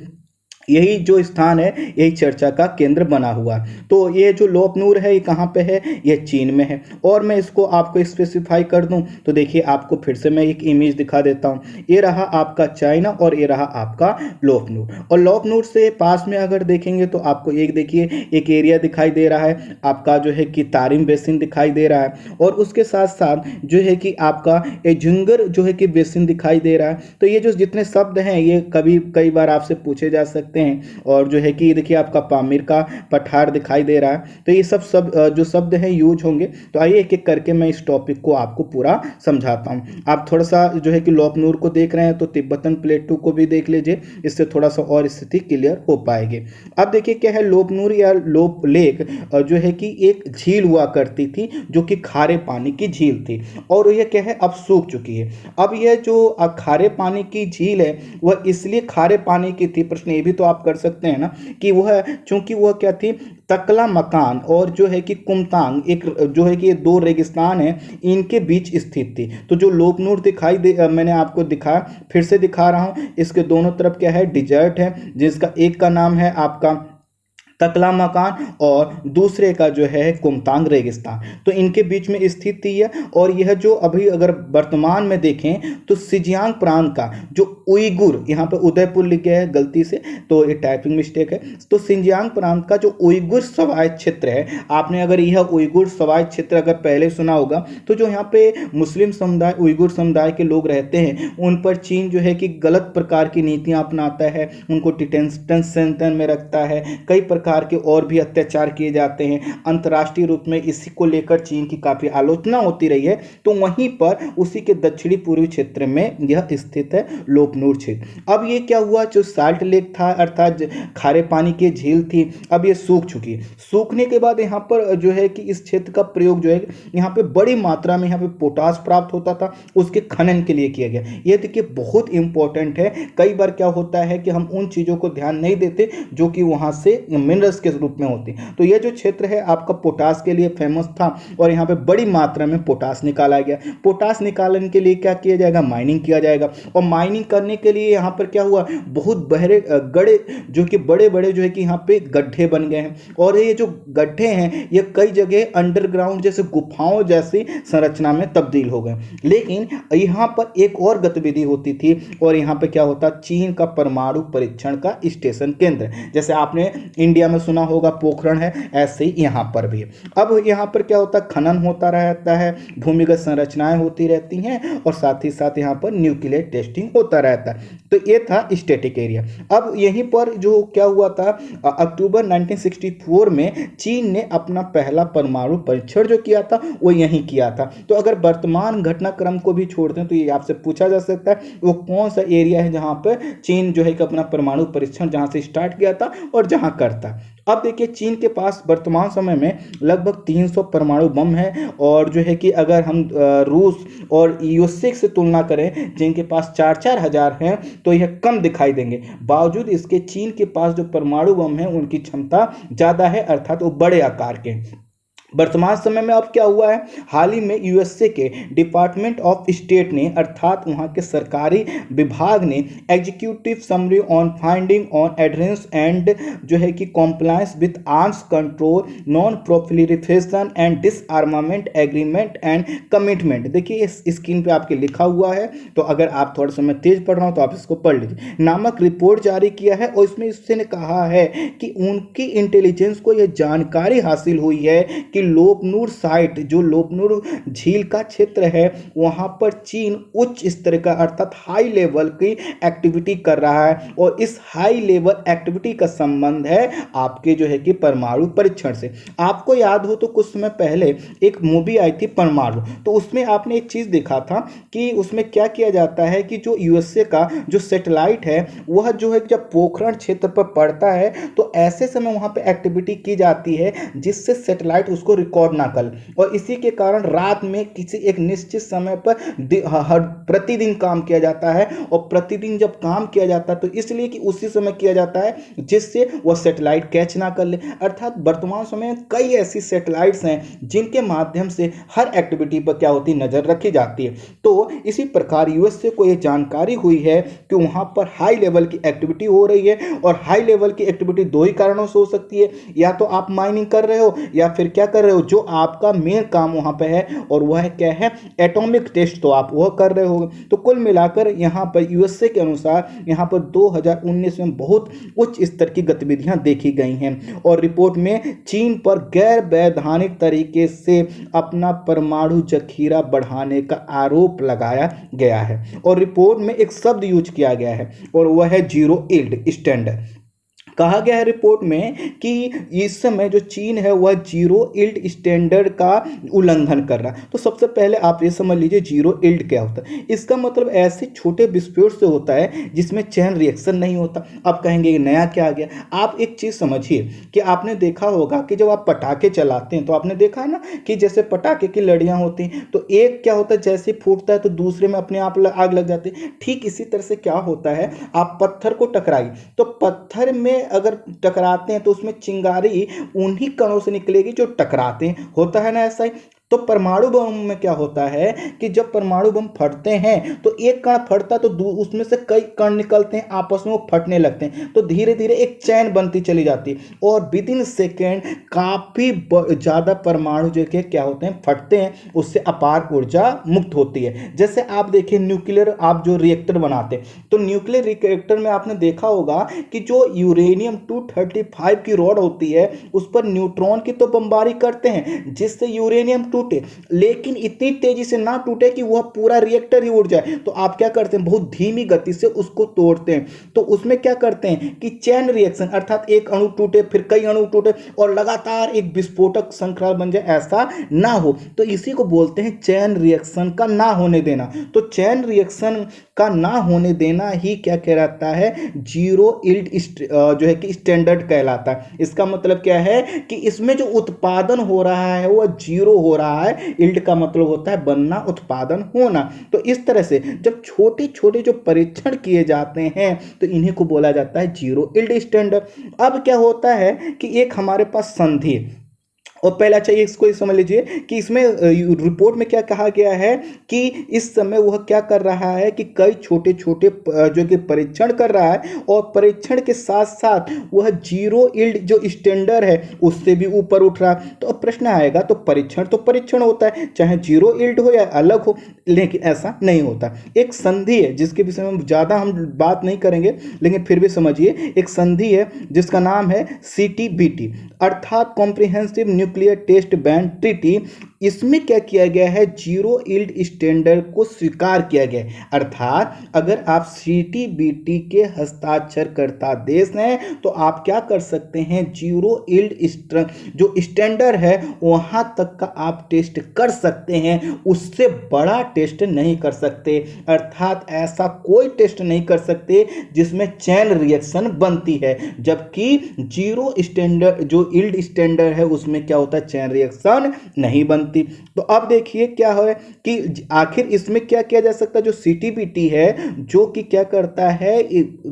S2: यही जो स्थान है यही चर्चा का केंद्र बना हुआ है। तो ये जो लोपनूर है ये कहाँ पे है, ये चीन में है। और मैं इसको आपको स्पेसिफाई कर दूं तो देखिए आपको फिर से मैं एक इमेज दिखा देता हूँ। ये रहा आपका चाइना और ये रहा आपका लोपनूर। और लोपनूर से पास में अगर देखेंगे तो आपको एक देखिए एक एरिया दिखाई दे रहा है आपका जो है कि तारिम बेसिन दिखाई दे रहा है, और उसके साथ साथ जो है कि आपका ये झुंगर जो है कि बेसिन दिखाई दे रहा है। तो ये जो जितने शब्द हैं ये कभी कई बार आपसे पूछे जा सकते हैं। और जो है कि देखिए आपका पामीर का पठार दिखाई दे रहा है। तो ये सब जो शब्द हैं यूज होंगे। तो आइए एक एक करके मैं इस टॉपिक को आपको पूरा समझाता हूँ। आप थोड़ा सा जो है कि लोपनूर को देख रहे हैं तो तिब्बतन प्लेटू को भी देख लीजिए, इससे थोड़ा सा और स्थिति क्लियर हो पाएगी। अब देखिए क्या है, लोपनूर या लोप लेक जो है कि एक झील हुआ करती थी जो कि खारे पानी की झील थी, और यह क्या है अब सूख चुकी है। अब यह जो खारे पानी की झील है वह इसलिए खारे पानी की थी, प्रश्न ये भी तो आप कर सकते हैं ना कि वह चूंकि वह क्या थी, तकला मकान और जो है कि कुमतांग एक जो है कि ये दो रेगिस्तान है इनके बीच स्थित थी। तो जो लोपनूर दिखाई दे मैंने आपको दिखाया, फिर से दिखा रहा हूं, इसके दोनों तरफ क्या है, डिजर्ट है, जिसका एक का नाम है आपका तकला मकान और दूसरे का जो है कुमतांग रेगिस्तान। तो इनके बीच में स्थित थी है। और यह जो अभी अगर वर्तमान में देखें तो सिजियांग प्रांत का जो उइगुर, यहाँ पे उदयपुर लिख गया है गलती से तो ये टाइपिंग मिस्टेक है, तो सिजियांग प्रांत का जो उइगुर स्वायत्त क्षेत्र है, आपने अगर यह उइगुर स्वायत्त क्षेत्र अगर पहले सुना होगा तो जो यहाँ पे मुस्लिम समुदाय उइगुर समुदाय के लोग रहते हैं उन पर चीन जो है कि गलत प्रकार की नीतियां अपनाता है, उनको डिटेंशन सेंटर में रखता है, कई प्रकार के और भी अत्याचार किए जाते हैं। अंतर्राष्ट्रीय रूप में इसी को लेकर चीन की काफी आलोचना होती रही है। तो वहीं पर उसी के दक्षिणी पूर्वी क्षेत्र में यह स्थित है लोपनूर क्षेत्र। अब ये क्या हुआ, जो साल्ट लेक था अर्थात खारे पानी की झील थी, अब ये सूख चुकी है। सूखने के बाद यहाँ पर जो है कि इस क्षेत्र का प्रयोग जो है यहाँ पे बड़ी मात्रा में यहाँ पे पोटास प्राप्त होता था, उसके खनन के लिए किया गया। ये देखिए बहुत इंपॉर्टेंट है। कई बार क्या होता है कि हम उन चीजों को ध्यान नहीं देते जो कि वहां से मिनरल्स के रूप में होती। तो यह जो क्षेत्र है आपका पोटास के लिए फेमस था और यहाँ पे बड़ी मात्रा में पोटास निकाला गया। पोटास निकालने के लिए क्या किया जाएगा, माइनिंग किया जाएगा। और माइनिंग करने के लिए यहाँ पर क्या हुआ, बहुत बड़े गड़े जो कि बड़े बड़े जो है कि यहाँ पे गड्ढे बन गए हैं। और ये जो गड्ढे हैं ये कई जगह अंडरग्राउंड जैसे गुफाओं जैसी संरचना में तब्दील हो गए। लेकिन यहाँ पर एक और गतिविधि होती थी और यहाँ पे क्या होता, चीन का परमाणु परीक्षण का स्टेशन केंद्र, जैसे आपने इंडिया में सुना होगा पोखरण है, ऐसे ही यहाँ पर भी। अब यहाँ पर क्या होता है, खनन होता रहता है, भूमिगत संरचनाएं होती रहती हैं और साथ ही साथ यहाँ पर न्यूक्लियर टेस्टिंग होता रहता है। तो ये था स्टैटिक एरिया। अब यहीं पर जो क्या हुआ था, अक्टूबर 1964 में चीन ने अपना पहला परमाणु परीक्षण जो किया था वो यहीं किया था। तो अगर वर्तमान घटनाक्रम को भी छोड़ दें तो ये आपसे पूछा जा सकता है वो कौन सा एरिया है जहां पर चीन जो है कि अपना परमाणु परीक्षण जहां से स्टार्ट किया था और जहां करता। अब देखिए चीन के पास वर्तमान समय में लगभग 300 परमाणु बम है। और जो है कि अगर हम रूस और यूएसए से तुलना करें जिनके पास 4-4 हजार हैं तो यह कम दिखाई देंगे। बावजूद इसके चीन के पास जो परमाणु बम है उनकी क्षमता ज़्यादा है, अर्थात वो बड़े आकार के। वर्तमान समय में अब क्या हुआ है, हाल ही में यूएसए के डिपार्टमेंट ऑफ स्टेट ने अर्थात वहां के सरकारी विभाग ने executive summary on finding on adherence and जो है कि compliance with arms control non proliferation and disarmament agreement and commitment. देखिए इस स्क्रीन पे आपके लिखा हुआ है, तो अगर आप थोड़ा सा मैं तेज पढ़ रहा हूं तो आप इसको पढ़ लीजिए। नामक रिपोर्ट जारी किया है और इसमें इसने कहा है कि उनकी इंटेलिजेंस को यह जानकारी हासिल हुई है कि लोपनूर साइट जो लोपनूर झील का क्षेत्र है वहां पर चीन उच्च स्तर का अर्थात हाई लेवल की एक्टिविटी कर रहा है। और इस हाई लेवल एक्टिविटी का संबंध है आपके जो है कि परमाणु परीक्षण से। आपको याद हो तो कुछ समय पहले एक मूवी आई थी परमाणु, तो उसमें आपने एक चीज देखा था कि उसमें क्या किया जाता है कि जो यूएसए का जो सैटेलाइट है वह जो है जब पोखरण क्षेत्र पर पड़ता है तो ऐसे समय वहां पर एक्टिविटी की जाती है जिससे सैटेलाइट उसको उसको रिकॉर्ड ना कर ले। और इसी के कारण रात में किसी एक निश्चित समय पर हर प्रतिदिन काम किया जाता है। और प्रतिदिन जब काम किया जाता है तो इसलिए कि उसी समय किया जाता है जिससे वह सैटेलाइट कैच ना कर ले। अर्थात वर्तमान समय में कई ऐसी सैटेलाइट्स हैं जिनके माध्यम से हर एक्टिविटी पर क्या होती है, नजर रखी जाती है। तो इसी प्रकार यूएसए को यह जानकारी हुई है कि वहां पर हाई लेवल की एक्टिविटी हो रही है। और हाई लेवल की एक्टिविटी दो ही कारणों से हो सकती है, या तो आप माइनिंग कर रहे हो या फिर क्या कर रहे हो, जो आपका मेन काम वहां पे है और वह क्या है, एटॉमिक टेस्ट तो आप वह कर रहे हो। तो कुल मिलाकर यहाँ पर यूएसए के अनुसार यहाँ पर 2019 में बहुत उच्च स्तर की गतिविधियां देखी गई हैं। और रिपोर्ट में चीन पर गैर वैधानिक तरीके से अपना परमाणु जखीरा बढ़ाने का आरोप लगाया गया है। और रिपोर्ट में एक शब्द यूज किया गया है और वह है जीरो यील्ड स्टैंडर्ड। कहा गया है रिपोर्ट में कि इस समय जो चीन है वह जीरो यील्ड स्टैंडर्ड का उल्लंघन कर रहा है। तो सबसे पहले आप ये समझ लीजिए जीरो यील्ड क्या होता है। इसका मतलब ऐसे छोटे विस्फोट से होता है जिसमें चैन रिएक्शन नहीं होता। आप कहेंगे नया क्या आ गया। आप एक चीज़ समझिए कि आपने देखा होगा कि जब आप पटाखे चलाते हैं तो आपने देखा है ना कि जैसे पटाखे की लड़ियाँ होती हैं तो एक क्या होता है, जैसे फूटता है तो दूसरे में अपने आप आग लग जाती है। ठीक इसी तरह से क्या होता है, आप पत्थर को टकराइए तो पत्थर में अगर टकराते हैं तो उसमें चिंगारी उन्हीं कणों से निकलेगी जो टकराते हैं, होता है ना ऐसा ही। तो परमाणु बम में क्या होता है कि जब परमाणु बम फटते हैं तो एक कण फटता है तो उसमें से कई कण निकलते हैं, आपस में वो फटने लगते हैं। तो धीरे धीरे एक चैन बनती चली जाती है और विद इन सेकेंड काफ़ी ज़्यादा परमाणु जो कि क्या होते हैं, फटते हैं, उससे अपार ऊर्जा मुक्त होती है। जैसे आप देखिए न्यूक्लियर आप जो रिएक्टर बनाते हैं तो न्यूक्लियर रिएक्टर में आपने देखा होगा कि जो यूरेनियम 235 की रॉड होती है उस पर न्यूट्रॉन की तो बमबारी करते हैं जिससे यूरेनियम टूटे, लेकिन इतनी तेजी से ना टूटे कि वह पूरा रिएक्टर ही उड़ जाए। तो आप क्या करते हैं, बहुत धीमी गति से उसको तोड़ते हैं। तो उसमें क्या करते हैं कि चैन रिएक्शन, अर्थात एक अणु टूटे फिर कई अणु टूटे और लगातार एक विस्फोटक श्रृंखला बन जाए, ऐसा ना हो। तो इसी को बोलते हैं चैन रिएक्शन का ना होने देना। तो चैन रिएक्शन का ना होने देना ही क्या कहलाता है, जीरो यील्ड जो है कि स्टैंडर्ड कहलाता है। इसका मतलब क्या है कि इसमें जो उत्पादन हो रहा है वह जीरो हो रहा है। यील्ड का मतलब होता है बनना, उत्पादन होना। तो इस तरह से जब छोटे छोटे जो परीक्षण किए जाते हैं तो इन्हीं को बोला जाता है जीरो यील्ड स्टैंडर्ड। अब क्या होता है कि एक हमारे पास संधि और पहला चाहिए इसको समझ लीजिए कि इसमें रिपोर्ट में क्या कहा गया है कि इस समय वह क्या कर रहा है कि कई छोटे छोटे जो कि परीक्षण कर रहा है और परीक्षण के साथ साथ वह जीरो यील्ड जो स्टैंडर्ड है उससे भी ऊपर उठ रहा है। तो अब प्रश्न आएगा तो परीक्षण होता है, चाहे जीरो यील्ड हो या अलग हो, लेकिन ऐसा नहीं होता। एक संधि है जिसके विषय में ज़्यादा हम बात नहीं करेंगे लेकिन फिर भी समझिए, एक संधि है जिसका नाम है CTBT अर्थात comprehensive nuclear test ban treaty. इसमें क्या किया गया है, जीरो यील्ड स्टैंडर्ड को स्वीकार किया गया है। अर्थात अगर आप CTBT के हस्ताक्षरकर्ता देश हैं तो आप क्या कर सकते हैं, जीरो यील्ड जो स्टैंडर्ड है वहां तक का आप टेस्ट कर सकते हैं, उससे बड़ा टेस्ट नहीं कर सकते। अर्थात ऐसा कोई टेस्ट नहीं कर सकते जिसमें चैन रिएक्शन बनती है, जबकि जीरो स्टैंडर्ड जो यील्ड स्टैंडर्ड है उसमें क्या होता है, चैन रिएक्शन नहीं बनती। तो अब देखिए क्या है कि आखिर इसमें क्या किया जा सकता है। जो CTBT है जो कि क्या करता है,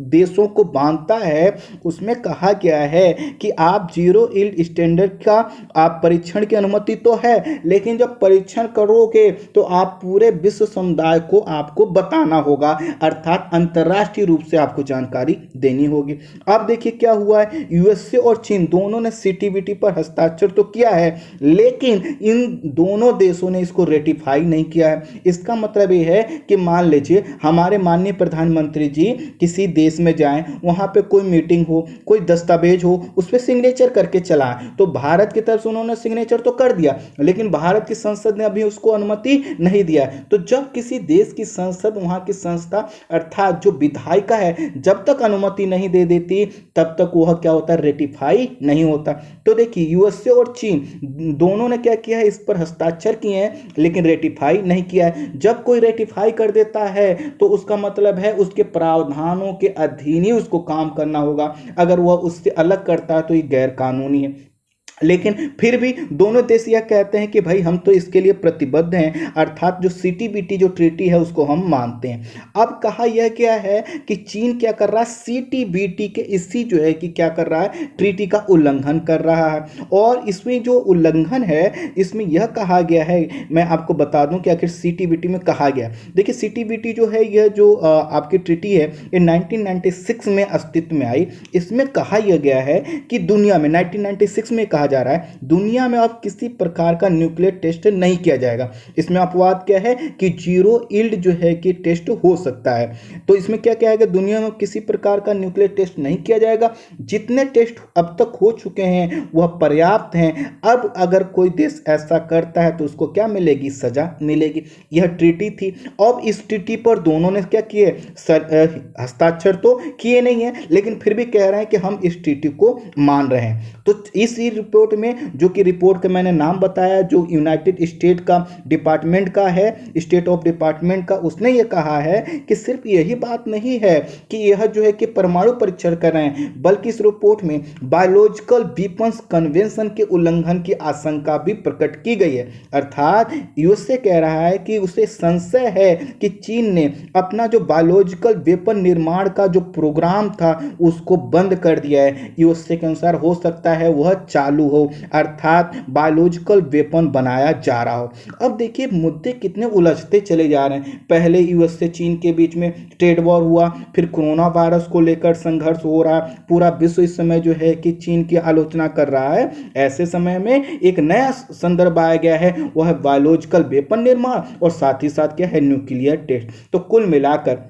S2: देशों को बांधता है, उसमें कहा गया है कि आप जीरो यील्ड स्टैंडर्ड का आप परीक्षण की अनुमति तो है, लेकिन जब परीक्षण करोगे तो आप पूरे विश्व समुदाय को आपको बताना होगा, अर्थात अंतरराष्ट्रीय रूप से आपको जानकारी देनी होगी। अब देखिए क्या हुआ है, यूएसए और चीन दोनों ने CTBT पर हस्ताक्षर तो किया है लेकिन इन दोनों देशों ने इसको रेटिफाई नहीं किया है। इसका मतलब यह है कि मान लीजिए हमारे माननीय प्रधानमंत्री जी किसी देश में जाएं, वहां पे कोई मीटिंग हो, कोई दस्तावेज हो, उस पर सिग्नेचर करके चला, तो भारत की तरफ से उन्होंने सिग्नेचर तो कर दिया लेकिन भारत की संसद ने अभी उसको अनुमति नहीं दिया। तो जब किसी देश की संसद, वहां की संस्था अर्थात जो विधायिका है, जब तक अनुमति नहीं दे देती तब तक वह क्या होता है, रेटिफाई नहीं होता। तो देखिए यूएसए और चीन दोनों ने क्या किया है, इस पर हस्ताक्षर किए हैं लेकिन रेटिफाई नहीं किया है। जब कोई रेटिफाई कर देता है तो उसका मतलब है उसके प्रावधानों के अधीन ही उसको काम करना होगा, अगर वह उससे अलग करता है तो ये गैर कानूनी है। लेकिन फिर भी दोनों देश यह कहते हैं कि भाई हम तो इसके लिए प्रतिबद्ध हैं, अर्थात जो सीटीबीटी जो ट्रीटी है उसको हम मानते हैं। अब कहा यह क्या है कि चीन क्या कर रहा है, सीटीबीटी के इसी जो है कि क्या कर रहा है, ट्रीटी का उल्लंघन कर रहा है। और इसमें जो उल्लंघन है इसमें यह कहा गया है, मैं आपको बता दूं कि आखिर सीटीबीटी में कहा गया। देखिए सीटीबीटी जो है यह जो आपकी ट्रीटी है ये 1996 में अस्तित्व में आई। इसमें कहा यह गया है कि दुनिया में 1996 में कहा जा रहा है दुनिया में अब किसी प्रकार का न्यूक्लियर टेस्ट नहीं किया जाएगा। इसमें अपवाद क्या है कि जीरो यील्ड जो है कि टेस्ट हो सकता है। तो इसमें क्या कहा है कि दुनिया में किसी प्रकार का न्यूक्लियर टेस्ट नहीं किया जाएगा, जितने टेस्ट अब तक हो चुके हैं वह पर्याप्त हैं। अब अगर कोई देश ऐसा करता है तो उसको क्या मिलेगी, सजा मिलेगी। यह ट्रीटी थी। अब इस ट्रीटी पर दोनों ने क्या किए, हस्ताक्षर तो किए नहीं है लेकिन फिर भी कह रहे हैं कि हम इस ट्रीटी को मान रहे हैं। तो इस रिपोर्ट में, जो कि रिपोर्ट का मैंने नाम बताया, जो यूनाइटेड स्टेट का डिपार्टमेंट का है, स्टेट ऑफ डिपार्टमेंट का, उसने ये कहा है कि सिर्फ यही बात नहीं है कि यह जो है कि परमाणु परीक्षण कर रहे हैं, बल्कि इस रिपोर्ट में बायोलॉजिकल वीपन्स कन्वेंशन के उल्लंघन की आशंका भी प्रकट की गई है। अर्थात यूएसए कह रहा है कि उसे संशय है कि चीन ने अपना जो बायोलॉजिकल वेपन निर्माण का जो प्रोग्राम था उसको बंद कर दिया है। यूएसए के अनुसार हो सकता है वह चालू हो, अर्थात बायोलॉजिकल वेपन बनाया जा रहा हो। अब देखिए मुद्दे कितने उलझते चले जा रहे हैं। पहले यूएस से चीन के बीच में ट्रेड वॉर हुआ, फिर कोरोना वायरस को लेकर संघर्ष हो रहा है, पूरा विश्व इस समय जो है कि चीन की आलोचना कर रहा है। ऐसे समय में एक नया संदर्भ आया गया है, वह है बायोलॉजिकल वेपन निर्माण और साथ ही साथ क्या है, न्यूक्लियर टेस्ट। तो कुल मिलाकर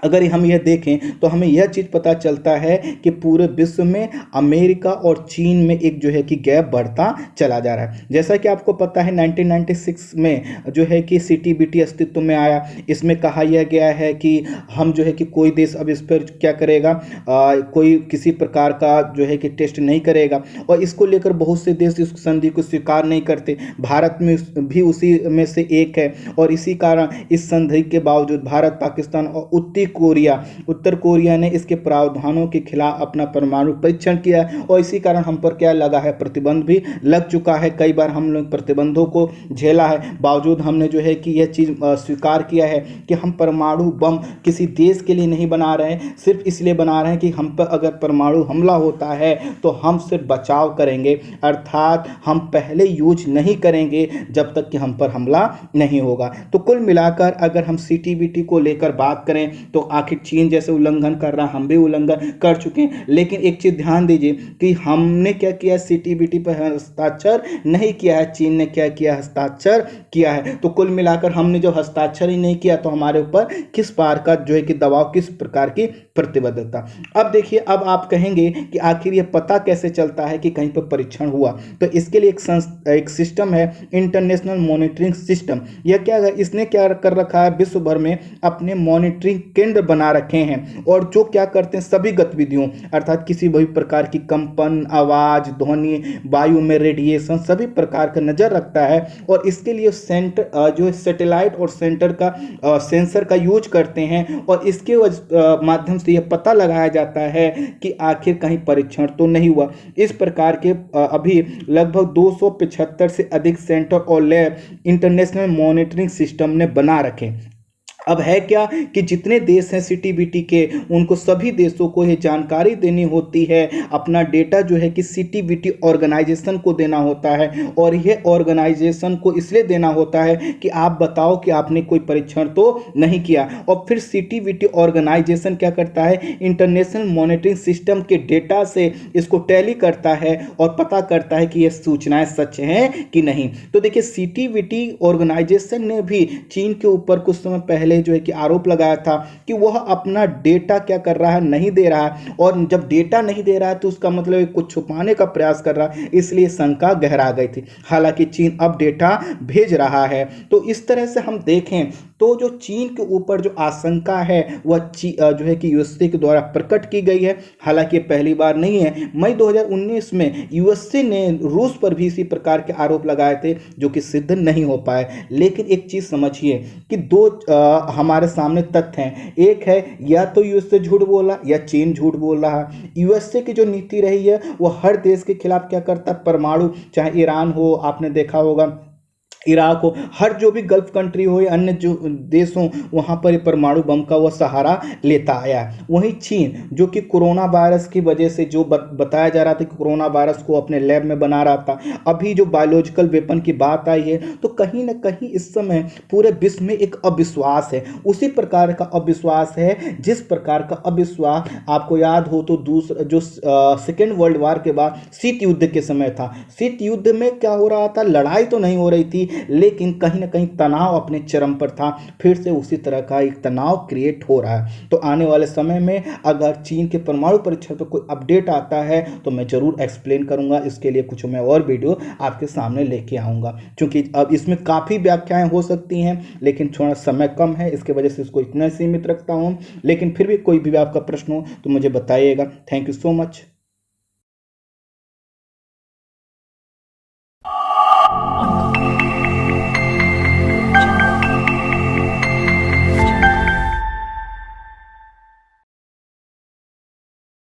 S2: अगर हम यह देखें तो हमें यह चीज़ पता चलता है कि पूरे विश्व में अमेरिका और चीन में एक जो है कि गैप बढ़ता चला जा रहा है। जैसा कि आपको पता है 1996 में जो है कि सीटीबीटी अस्तित्व में आया। इसमें कहा यह गया है कि हम जो है कि कोई देश अब इस पर क्या करेगा, कोई किसी प्रकार का जो है कि टेस्ट नहीं करेगा, और इसको लेकर बहुत से देश इस संधि को स्वीकार नहीं करते। भारत में भी उसी में से एक है, और इसी कारण इस संधि के बावजूद भारत, पाकिस्तान और उत्तर कोरिया ने इसके प्रावधानों के खिलाफ अपना परमाणु परीक्षण किया, और इसी कारण हम पर क्या लगा है, प्रतिबंध भी लग चुका है। कई बार हम लोग प्रतिबंधों को झेला है, बावजूद हमने जो है कि यह चीज़ स्वीकार किया है कि हम परमाणु बम किसी देश के लिए नहीं बना रहे हैं, सिर्फ इसलिए बना रहे हैं कि हम पर अगर परमाणु हमला होता है तो हम सिर्फ बचाव करेंगे, अर्थात हम पहले यूज नहीं करेंगे जब तक कि हम पर हमला नहीं होगा। तो कुल मिलाकर अगर हम सीटीबीटी को लेकर बात करें तो आखिर चीन जैसे उल्लंघन कर रहा, हम भी उल्लंघन कर चुके हैं। लेकिन एक चीज ध्यान दीजिए कि हमने क्या किया, सीटीबीटी पर हस्ताक्षर नहीं किया है, चीन ने क्या किया, हस्ताक्षर किया है। तो कुल मिलाकर हमने जो हस्ताक्षर ही नहीं किया तो हमारे ऊपर किस बार का जो है कि दबाव, किस प्रकार की प्रतिबद्धता। अब देखिए, अब आप कहेंगे कि आखिर ये पता कैसे चलता है कि कहीं पर परीक्षण हुआ, तो इसके लिए एक सिस्टम है, इंटरनेशनल मॉनिटरिंग सिस्टम। यह क्या है, इसने क्या कर रखा है, विश्व भर में अपने मॉनिटरिंग केंद्र बना रखे हैं, और जो क्या करते हैं, सभी गतिविधियों अर्थात किसी भी प्रकार की कंपन, आवाज, ध्वनि, वायु में रेडिएशन, सभी प्रकार का नजर रखता है। और इसके लिए सेंटर जो सैटेलाइट और सेंसर का यूज करते हैं, और इसके माध्यम से यह पता लगाया जाता है कि आखिर कहीं परीक्षण तो नहीं हुआ। इस प्रकार के अभी लगभग 275 से अधिक सेंटर और लैब इंटरनेशनल मॉनिटरिंग सिस्टम ने बना रखे। अब है क्या कि जितने देश हैं सीटीबीटी के, उनको सभी देशों को ये जानकारी देनी होती है, अपना डेटा जो है कि सीटीबीटी ऑर्गेनाइजेशन को देना होता है, और यह ऑर्गेनाइजेशन को इसलिए देना होता है कि आप बताओ कि आपने कोई परीक्षण तो नहीं किया। और फिर सीटीबीटी ऑर्गेनाइजेशन क्या करता है, इंटरनेशनल मॉनिटरिंग सिस्टम के डेटा से इसको टैली करता है और पता करता है कि ये सूचनाएं सच हैं कि नहीं। तो देखिए, सीटीबीटी ऑर्गेनाइजेशन ने भी चीन के ऊपर कुछ समय पहले जो है कि आरोप लगाया था कि वह अपना डेटा क्या कर रहा है, नहीं दे रहा है, और जब डेटा नहीं दे रहा है तो उसका मतलब कुछ छुपाने का प्रयास कर रहा है, इसलिए शंका गहरा गई थी। हालांकि चीन अब डेटा भेज रहा है। तो इस तरह से हम देखें तो जो चीन के ऊपर जो आशंका है वह जो है कि यूएसए के द्वारा प्रकट की गई है। हालांकि पहली बार नहीं है, मई 2019 में यूएसए ने रूस पर भी इसी प्रकार के आरोप लगाए थे जो कि सिद्ध नहीं हो पाए। लेकिन एक चीज समझिए कि हमारे सामने तथ्य हैं। एक है या तो यूएसए झूठ बोला या चीन झूठ बोल रहा है। यूएसए की जो नीति रही है वो हर देश के खिलाफ क्या करता है, परमाणु, चाहे ईरान हो, आपने देखा होगा इराक हो, हर जो भी गल्फ कंट्री हो या अन्य जो देश हो, वहाँ पर परमाणु बम का वह सहारा लेता आया है। वहीं चीन जो कि कोरोना वायरस की वजह से जो बताया जा रहा था कि कोरोना वायरस को अपने लैब में बना रहा था, अभी जो बायोलॉजिकल वेपन की बात आई है तो कहीं ना कहीं इस समय पूरे विश्व में एक अविश्वास है। उसी प्रकार का अविश्वास है जिस प्रकार का अविश्वास आपको याद हो तो दूसरा जो सेकेंड वर्ल्ड वॉर के बाद शीत युद्ध के समय था। शीत युद्ध में क्या हो रहा था, लड़ाई तो नहीं हो रही थी लेकिन कहीं ना कहीं तनाव अपने चरम पर था। फिर से उसी तरह का एक तनाव क्रिएट हो रहा है। तो आने वाले समय में अगर चीन के परमाणु परीक्षण पर कोई अपडेट आता है तो मैं जरूर एक्सप्लेन करूंगा। इसके लिए कुछ मैं और वीडियो आपके सामने लेके आऊंगा, क्योंकि अब इसमें काफ़ी व्याख्याएं हो सकती हैं लेकिन थोड़ा समय कम है, इसके वजह से इसको इतना सीमित रखता हूं। लेकिन फिर भी कोई भी आपका प्रश्न हो तो मुझे बताइएगा। Thank you so much.